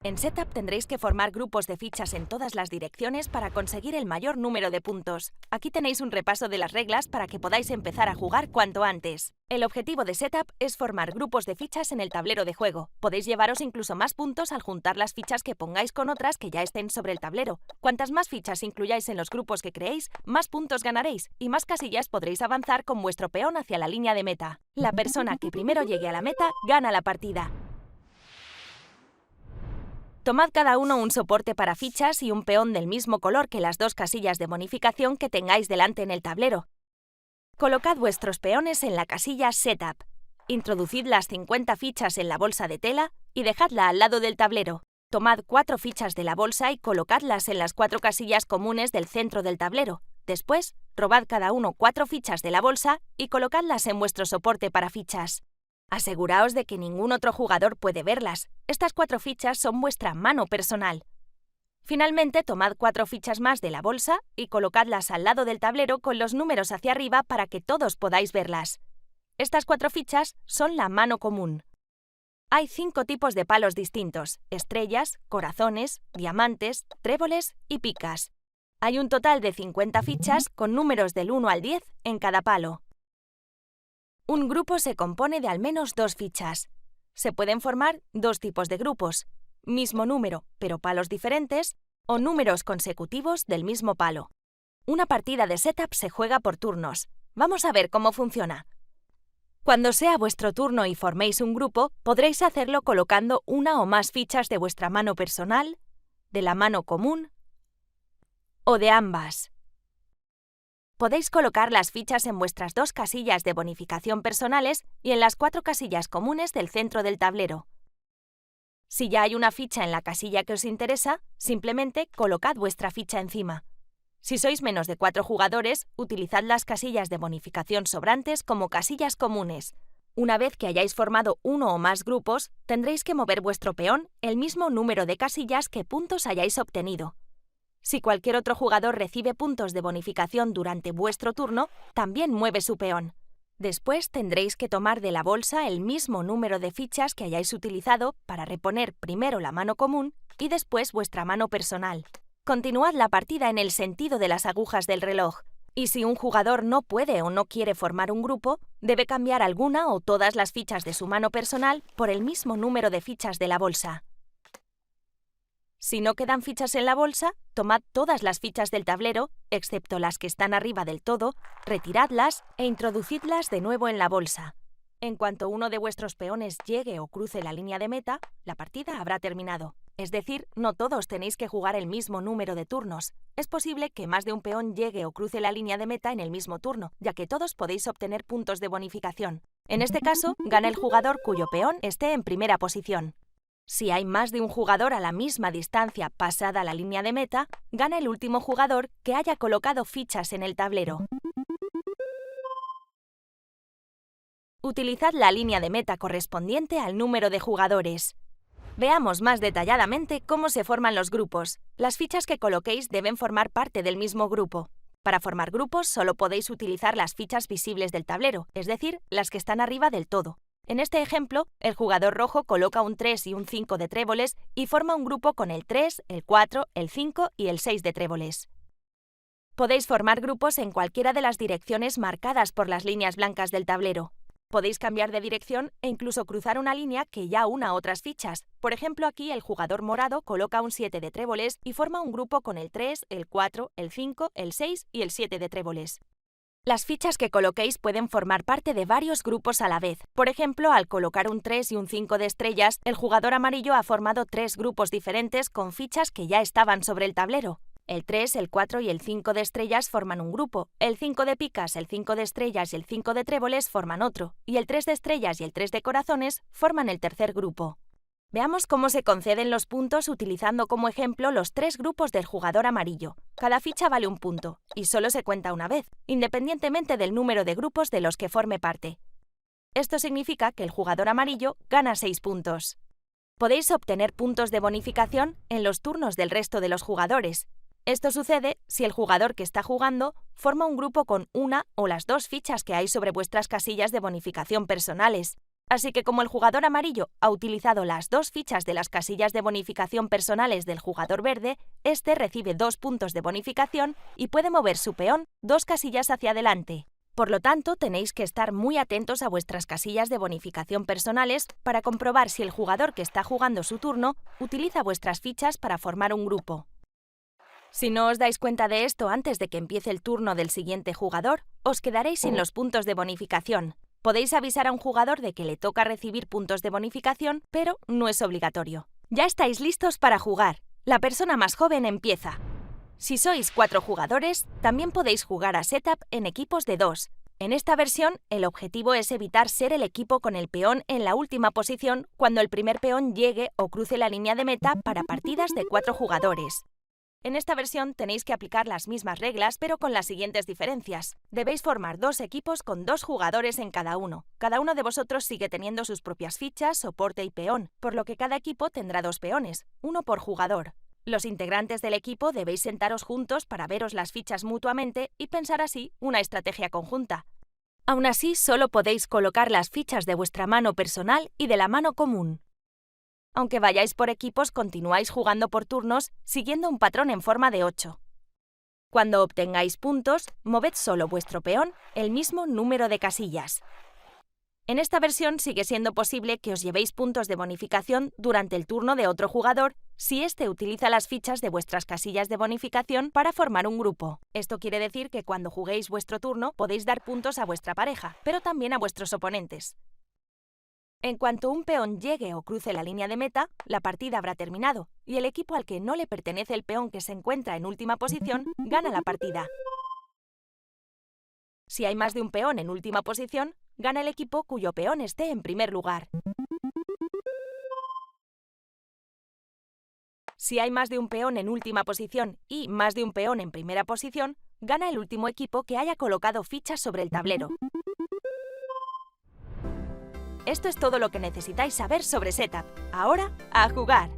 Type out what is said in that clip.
En Setup tendréis que formar grupos de fichas en todas las direcciones para conseguir el mayor número de puntos. Aquí tenéis un repaso de las reglas para que podáis empezar a jugar cuanto antes. El objetivo de Setup es formar grupos de fichas en el tablero de juego. Podéis llevaros incluso más puntos al juntar las fichas que pongáis con otras que ya estén sobre el tablero. Cuantas más fichas incluyáis en los grupos que creéis, más puntos ganaréis y más casillas podréis avanzar con vuestro peón hacia la línea de meta. La persona que primero llegue a la meta gana la partida. Tomad cada uno un soporte para fichas y un peón del mismo color que las dos casillas de bonificación que tengáis delante en el tablero. Colocad vuestros peones en la casilla Setup. Introducid las 50 fichas en la bolsa de tela y dejadla al lado del tablero. Tomad 4 fichas de la bolsa y colocadlas en las 4 casillas comunes del centro del tablero. Después, robad cada uno 4 fichas de la bolsa y colocadlas en vuestro soporte para fichas. Aseguraos de que ningún otro jugador puede verlas. Estas 4 fichas son vuestra mano personal. Finalmente, tomad 4 fichas más de la bolsa y colocadlas al lado del tablero con los números hacia arriba para que todos podáis verlas. Estas 4 fichas son la mano común. Hay 5 tipos de palos distintos: estrellas, corazones, diamantes, tréboles y picas. Hay un total de 50 fichas con números del 1 al 10 en cada palo. Un grupo se compone de al menos 2 fichas. Se pueden formar 2 tipos de grupos: mismo número, pero palos diferentes, o números consecutivos del mismo palo. Una partida de Setup se juega por turnos. Vamos a ver cómo funciona. Cuando sea vuestro turno y forméis un grupo, podréis hacerlo colocando una o más fichas de vuestra mano personal, de la mano común o de ambas. Podéis colocar las fichas en vuestras 2 casillas de bonificación personales y en las 4 casillas comunes del centro del tablero. Si ya hay una ficha en la casilla que os interesa, simplemente colocad vuestra ficha encima. Si sois menos de 4 jugadores, utilizad las casillas de bonificación sobrantes como casillas comunes. Una vez que hayáis formado uno o más grupos, tendréis que mover vuestro peón el mismo número de casillas que puntos hayáis obtenido. Si cualquier otro jugador recibe puntos de bonificación durante vuestro turno, también mueve su peón. Después tendréis que tomar de la bolsa el mismo número de fichas que hayáis utilizado para reponer primero la mano común y después vuestra mano personal. Continuad la partida en el sentido de las agujas del reloj, y si un jugador no puede o no quiere formar un grupo, debe cambiar alguna o todas las fichas de su mano personal por el mismo número de fichas de la bolsa. Si no quedan fichas en la bolsa, tomad todas las fichas del tablero, excepto las que están arriba del todo, retiradlas e introducidlas de nuevo en la bolsa. En cuanto uno de vuestros peones llegue o cruce la línea de meta, la partida habrá terminado. Es decir, no todos tenéis que jugar el mismo número de turnos. Es posible que más de un peón llegue o cruce la línea de meta en el mismo turno, ya que todos podéis obtener puntos de bonificación. En este caso, gana el jugador cuyo peón esté en primera posición. Si hay más de un jugador a la misma distancia pasada la línea de meta, gana el último jugador que haya colocado fichas en el tablero. Utilizad la línea de meta correspondiente al número de jugadores. Veamos más detalladamente cómo se forman los grupos. Las fichas que coloquéis deben formar parte del mismo grupo. Para formar grupos solo podéis utilizar las fichas visibles del tablero, es decir, las que están arriba del todo. En este ejemplo, el jugador rojo coloca un 3 y un 5 de tréboles y forma un grupo con el 3, el 4, el 5 y el 6 de tréboles. Podéis formar grupos en cualquiera de las direcciones marcadas por las líneas blancas del tablero. Podéis cambiar de dirección e incluso cruzar una línea que ya una otras fichas. Por ejemplo, aquí el jugador morado coloca un 7 de tréboles y forma un grupo con el 3, el 4, el 5, el 6 y el 7 de tréboles. Las fichas que coloquéis pueden formar parte de varios grupos a la vez. Por ejemplo, al colocar un 3 y un 5 de estrellas, el jugador amarillo ha formado 3 grupos diferentes con fichas que ya estaban sobre el tablero. El 3, el 4 y el 5 de estrellas forman un grupo, el 5 de picas, el 5 de estrellas y el 5 de tréboles forman otro, y el 3 de estrellas y el 3 de corazones forman el tercer grupo. Veamos cómo se conceden los puntos utilizando como ejemplo los 3 grupos del jugador amarillo. Cada ficha vale un punto, y solo se cuenta una vez, independientemente del número de grupos de los que forme parte. Esto significa que el jugador amarillo gana 6 puntos. Podéis obtener puntos de bonificación en los turnos del resto de los jugadores. Esto sucede si el jugador que está jugando forma un grupo con una o las 2 fichas que hay sobre vuestras casillas de bonificación personales. Así que como el jugador amarillo ha utilizado las 2 fichas de las casillas de bonificación personales del jugador verde, este recibe 2 puntos de bonificación y puede mover su peón 2 casillas hacia adelante. Por lo tanto, tenéis que estar muy atentos a vuestras casillas de bonificación personales para comprobar si el jugador que está jugando su turno utiliza vuestras fichas para formar un grupo. Si no os dais cuenta de esto antes de que empiece el turno del siguiente jugador, os quedaréis sin los puntos de bonificación. Podéis avisar a un jugador de que le toca recibir puntos de bonificación, pero no es obligatorio. Ya estáis listos para jugar. La persona más joven empieza. Si sois 4 jugadores, también podéis jugar a Setup en equipos de 2. En esta versión, el objetivo es evitar ser el equipo con el peón en la última posición cuando el primer peón llegue o cruce la línea de meta para partidas de 4 jugadores. En esta versión tenéis que aplicar las mismas reglas, pero con las siguientes diferencias. Debéis formar 2 equipos con 2 jugadores en cada uno. Cada uno de vosotros sigue teniendo sus propias fichas, soporte y peón, por lo que cada equipo tendrá 2 peones, uno por jugador. Los integrantes del equipo debéis sentaros juntos para veros las fichas mutuamente y pensar así una estrategia conjunta. Aún así, solo podéis colocar las fichas de vuestra mano personal y de la mano común. Aunque vayáis por equipos, continuáis jugando por turnos, siguiendo un patrón en forma de 8. Cuando obtengáis puntos, moved solo vuestro peón el mismo número de casillas. En esta versión sigue siendo posible que os llevéis puntos de bonificación durante el turno de otro jugador si éste utiliza las fichas de vuestras casillas de bonificación para formar un grupo. Esto quiere decir que cuando juguéis vuestro turno podéis dar puntos a vuestra pareja, pero también a vuestros oponentes. En cuanto un peón llegue o cruce la línea de meta, la partida habrá terminado y el equipo al que no le pertenece el peón que se encuentra en última posición gana la partida. Si hay más de un peón en última posición, gana el equipo cuyo peón esté en primer lugar. Si hay más de un peón en última posición y más de un peón en primera posición, gana el último equipo que haya colocado fichas sobre el tablero. Esto es todo lo que necesitáis saber sobre Setup. Ahora, ¡a jugar!